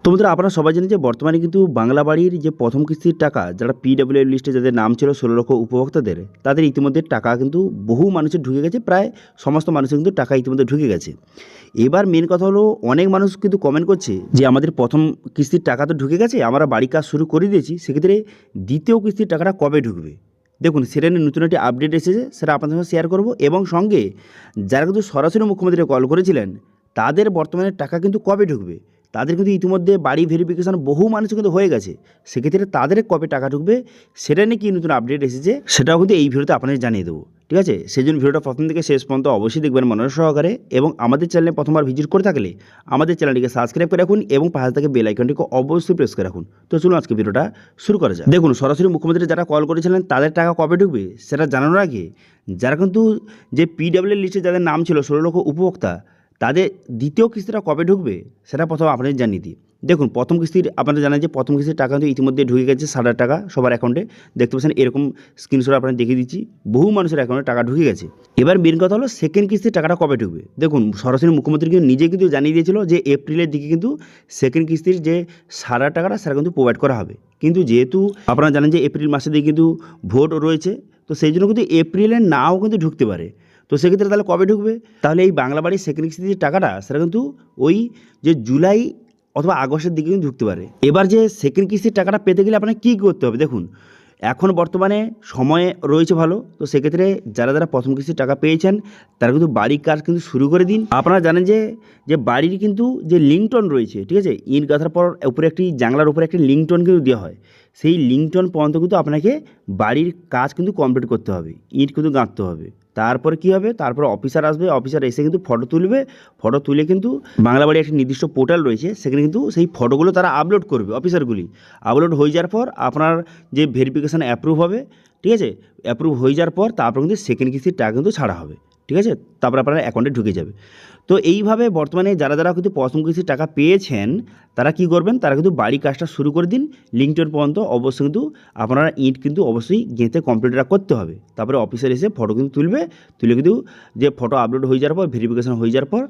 তো বন্ধুরা, আপনারা সবাই জানেন যে বর্তমানে কিন্তু বাংলা বাড়ির যে প্রথম কিস্তির টাকা যারা পিডব্লিউ লিস্টে যাদের নাম ছিল 16 লক্ষ উপভোক্তাদের, তাদের ইতিমধ্যে টাকা কিন্তু বহু মানুষের ঢুকে গেছে। প্রায় সমস্ত মানুষের কিন্তু টাকা ইতিমধ্যে ঢুকে গেছে। এবার মেন কথা হলো, অনেক মানুষ কিন্তু কমেন্ট করছে যে আমাদের প্রথম কিস্তির টাকা তো ঢুকে গেছে, আমরা বাড়ি কাজ শুরু করে দিয়েছি, সেক্ষেত্রে দ্বিতীয় কিস্তির টাকাটা কবে ঢুকবে। দেখুন, সেটা নিয়ে নতুন একটি আপডেট এসেছে, সেটা আপনাদের সঙ্গে শেয়ার করব। এবং সঙ্গে যারা কিন্তু সরাসরি মুখ্যমন্ত্রীকে কল করেছিলেন, তাদের বর্তমানে টাকা কিন্তু কবে ঢুকবে। তাদের কিন্তু ইতিমধ্যে বাড়ি ভেরিফিকেশান বহু মানুষের কিন্তু হয়ে গেছে, সেক্ষেত্রে তাদের কবে টাকা ঢুকবে সেটা নিয়ে কি নতুন আপডেট এসেছে সেটাও কিন্তু এই ভিডিওতে আপনাদের জানিয়ে দেবো। ঠিক আছে, সেই জন্য ভিডিওটা প্রথম থেকে শেষ পর্যন্ত অবশ্যই দেখবেন মনোযোগ সহকারে। এবং আমাদের চ্যানেলে প্রথমবার ভিজিট করে থাকলে আমাদের চ্যানেলটিকে সাবস্ক্রাইব করে রাখুন এবং পাশে থেকে বেল আইকনটিকে অবশ্যই প্রেস করে রাখুন। তো চলুন আজকে ভিডিওটা শুরু করা যায়। দেখুন, সরাসরি মুখ্যমন্ত্রী যারা কল করেছিলেন তাদের টাকা কবে ঢুকবে সেটা জানানোর আগে, যারা কিন্তু যে পিডব্লিউ লিস্টে যাদের নাম ছিল 16 লক্ষ উপভোক্তা, তাদের দ্বিতীয় কিস্তিটা কবে ঢুকবে সেটা প্রথম আপনাদের জানিয়ে দিই। দেখুন, প্রথম কিস্তির আপনারা জানেন যে প্রথম কিস্তির টাকা কিন্তু ইতিমধ্যে ঢুকে গেছে 60,000 টাকা সবার অ্যাকাউন্টে। দেখতে পাচ্ছেন এরকম স্ক্রিনশট আপনাদের দেখিয়ে দিচ্ছি, বহু মানুষের অ্যাকাউন্টে টাকা ঢুকে গেছে। এবার মেন কথা হলো সেকেন্ড কিস্তির টাকাটা কবে ঢুকবে। দেখুন, সরাসরি মুখ্যমন্ত্রী কিন্তু নিজে কিন্তু জানিয়ে দিয়েছিল যে এপ্রিলের দিকে কিন্তু সেকেন্ড কিস্তির যে 60,000 টাকাটা সেটা কিন্তু প্রোভাইড করা হবে। কিন্তু যেহেতু আপনারা জানেন যে এপ্রিল মাসের দিকে কিন্তু ভোট রয়েছে, তো সেই জন্য কিন্তু এপ্রিলে নাও কিন্তু ঢুকতে পারে। তো সেক্ষেত্রে তাহলে কবে ঢুকবে, তাহলে এই বাংলা বাড়ির সেকেন্ড কিস্তির টাকাটা সেটা কিন্তু ওই যে জুলাই অথবা আগস্টের দিকে কিন্তু ঢুকতে পারে। এবার যে সেকেন্ড কিস্তির টাকাটা পেতে গেলে আপনাকে কী করতে হবে, দেখুন এখন বর্তমানে সময় রয়েছে ভালো। তো সেক্ষেত্রে যারা যারা প্রথম কিস্তির টাকা পেয়েছেন তারা কিন্তু বাড়ির কাজ কিন্তু শুরু করে দিন। আপনারা জানেন যে যে বাড়ির কিন্তু যে লিংটন রয়েছে, ঠিক আছে, ইট গাঁথার পর উপরে একটি জানলার উপরে একটি লিংটন কিন্তু দেওয়া হয়। সেই লিংটন পর্যন্ত কিন্তু আপনাকে বাড়ির কাজ কিন্তু কমপ্লিট করতে হবে, ইট কিন্তু গাঁথতে হবে। তারপরে কী হবে, তারপরে অফিসার আসবে, অফিসার এসে কিন্তু ফটো তুলবে, ফটো তুলে কিন্তু বাংলা বাড়ির একটি নির্দিষ্ট পোর্টাল রয়েছে, সেখানে কিন্তু সেই ফটোগুলো তারা আপলোড করবে। অফিসারগুলি আপলোড হয়ে যাওয়ার পর আপনার যে ভেরিফিকেশান অ্যাপ্রুভ হবে, ঠিক আছে, অ্যাপ্রুভ হয়ে যাওয়ার পর তারপর কিন্তু সেকেন্ড কিস্তির টাকা কিন্তু ছাড়া হবে। ঠিক আছে, তারপর আপনার অ্যাকাউন্টে ঢুকে যাবে। তো এইভাবে বর্তমানে যারা যারা কিন্তু প্রথম কিস্তির টাকা পেয়েছেন তারা কি করবেন, তারা কিন্তু বাড়ি কাজটা শুরু করে দিন। লিঙ্কটন পর্যন্ত অবশ্যই কিন্তু আপনারা ইট কিন্তু অবশ্যই গেঁথে কমপ্লিটটা করতে হবে। তারপরে অফিসার এসে ফটো কিন্তু তুলবে, তুলে কিন্তু যে ফটো আপলোড হয়ে যাওয়ার পর ভেরিফিকেশান হয়ে যাওয়ার পর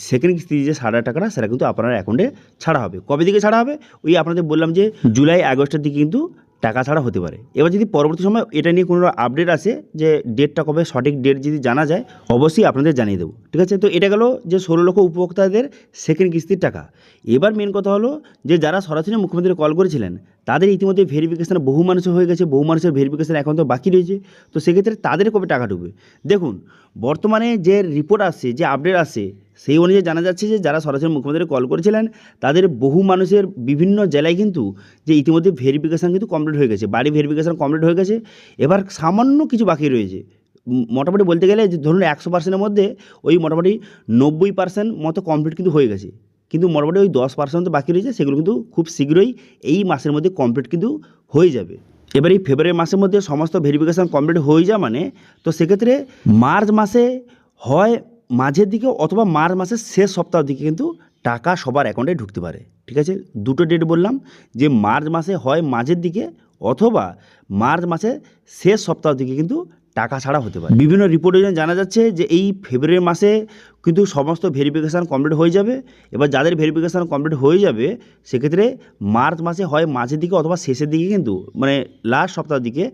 সেকেন্ড কিস্তি যে 60,000 টাকাটা সেটা কিন্তু আপনার অ্যাকাউন্টে ছাড়া হবে। কবে দিকে ছাড়া হবে, ওই আপনাদের বললাম যে জুলাই আগস্টের দিকে কিন্তু টাকা ছাড়া হতে পারে। এবার যদি পরবর্তী সময় এটা নিয়ে কোনো আপডেট আসে যে ডেটটা কবে, সঠিক ডেট যদি জানা যায় অবশ্যই আপনাদের জানিয়ে দেবো। ঠিক আছে, তো এটা গেল যে 16 লক্ষ উপভোক্তাদের সেকেন্ড কিস্তির টাকা। এবার মেন কথা হলো যে যারা সরাসরি মুখ্যমন্ত্রী কল করেছিলেন তাদের ইতিমধ্যে ভেরিফিকেশান বহু মানুষের হয়ে গেছে, বহু মানুষের ভেরিফিকেশান এখন তো বাকি রয়েছে। তো সেক্ষেত্রে তাদের কবে টাকা ঢুকবে, দেখুন বর্তমানে যে রিপোর্ট আসছে, যে আপডেট আসছে, সেই অনুযায়ী জানা যাচ্ছে যে যারা সরাসরি মুখ্যমন্ত্রী কল করেছিলেন তাদের বহু মানুষের বিভিন্ন জেলায় কিন্তু যে ইতিমধ্যে ভেরিফিকেশান কিন্তু কমপ্লিট হয়ে গেছে, বাড়ি ভেরিফিকেশান কমপ্লিট হয়ে গেছে। এবার সামান্য কিছু বাকি রয়েছে, মোটামুটি বলতে গেলে যে ধরুন 100%-এর মধ্যে ওই মোটামুটি 90% মতো কমপ্লিট কিন্তু হয়ে গেছে। কিন্তু মোটামুটি ওই 10% বাকি রয়েছে, সেগুলো কিন্তু খুব শীঘ্রই এই মাসের মধ্যে কমপ্লিট কিন্তু হয়ে যাবে। এবার এই ফেব্রুয়ারি মাসের মধ্যে সমস্ত ভেরিফিকেশান কমপ্লিট হয়ে যাওয়া মানে, তো সেক্ষেত্রে মার্চ মাসে হয় মাঝের দিকে অথবা মার্চ মাসের শেষ সপ্তাহের দিকে কিন্তু টাকা সবার অ্যাকাউন্টে ঢুকতে পারে। ঠিক আছে, দুটো ডেট বললাম, যে মার্চ মাসে হয় মাঝের দিকে অথবা মার্চ মাসের শেষ সপ্তাহের দিকে কিন্তু টাকা ছাড়া হতে পারে। বিভিন্ন রিপোর্টে জানা যাচ্ছে যে এই ফেব্রুয়ারি মাসে কিন্তু সমস্ত ভেরিফিকেশান কমপ্লিট হয়ে যাবে। এবার যাদের ভেরিফিকেশান কমপ্লিট হয়ে যাবে সেক্ষেত্রে মার্চ মাসে হয় মাঝের দিকে অথবা শেষের দিকে কিন্তু মানে লাস্ট সপ্তাহের দিকে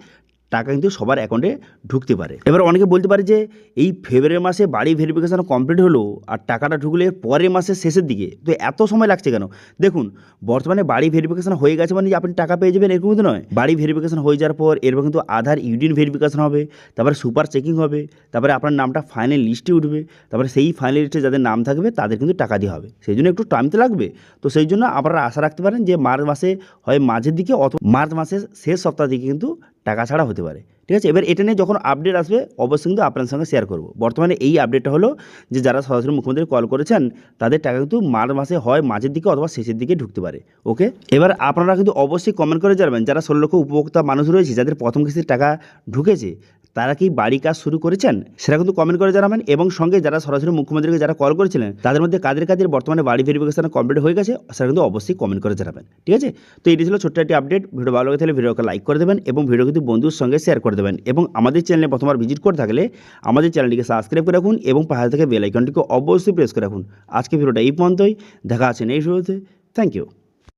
টাকা কিন্তু সবার অ্যাকাউন্টে ঢুকতে পারে। এবার অনেকে বলতে পারে যে এই ফেব্রুয়ারি মাসে বাড়ি ভেরিফিকেশান কমপ্লিট হলো আর টাকাটা ঢুকলে পরের মাসের শেষের দিকে, তো এত সময় লাগছে কেন। দেখুন, বর্তমানে বাড়ি ভেরিফিকেশান হয়ে গেছে মানে যে আপনি টাকা পেয়ে যাবেন এরকম কিন্তু নয়। বাড়ি ভেরিফিকেশান হয়ে যাওয়ার পর এরপর কিন্তু আধার ইউডিন ভেরিফিকেশান হবে, তারপরে সুপার চেকিং হবে, তারপরে আপনার নামটা ফাইনাল লিস্টে উঠবে, তারপরে সেই ফাইনাল লিস্টে যাদের নাম থাকবে তাদের কিন্তু টাকা দেওয়া হবে। সেই জন্য একটু টাইম তো লাগবে। তো সেই জন্য আপনারা আশা রাখতে পারেন যে মার্চ মাসে হয় মাঝের দিকে অথবা মার্চ মাসের শেষ সপ্তাহ দিকে কিন্তু টাকা ছাড়া হতে পারে। ঠিক আছে, এবার এটা নিয়ে যখন আপডেট আসবে অবশ্যই কিন্তু আপনার সঙ্গে শেয়ার করব। বর্তমানে এই আপডেটটা হলো যে যারা সরাসরি মুখ্যমন্ত্রী কল করেছেন তাদের টাকা কিন্তু মার্চ মাসে হয় মাঝের দিকে অথবা শেষের দিকে ঢুকতে পারে। ওকে, এবার আপনারা কিন্তু অবশ্যই কমেন্ট করে জানাবেন যারা 16 লক্ষ উপভোক্তা মানুষ রয়েছে যাদের প্রথম কিস্তির টাকা ঢুকেছে তারা কি বাড়ি কাজ শুরু করেছেন সেটা কিন্তু কমেন্ট করে জানাবেন। এবং সঙ্গে যারা সরাসরি মুখ্যমন্ত্রীকে যারা কল করেছিলেন তাদের মধ্যে কাদের কাদের বর্তমানে বাড়ি ভেরিফিকেশন কমপ্লিট হয়ে গেছে সেটা কিন্তু অবশ্যই কমেন্ট করে জানাবেন। ঠিক আছে, তো এটি ছিল ছোট্ট একটি আপডেট। ভিডিও ভালো লাগে তাহলে ভিডিওকে লাইক করে দেবেন এবং ভিডিও কিন্তু বন্ধুর সঙ্গে শেয়ার করে দেবেন। এবং আমাদের চ্যানেলে প্রথমবার ভিজিট করে থাকলে আমাদের চ্যানেলটিকে সাবস্ক্রাইব করে রাখুন এবং পাশে থেকে বেল আইকনটিকে অবশ্যই প্রেস করে রাখুন। আজকে ভিডিওটা এই পর্যন্তই, দেখা আছে নেক্সট ভিডিওতে। Thank you.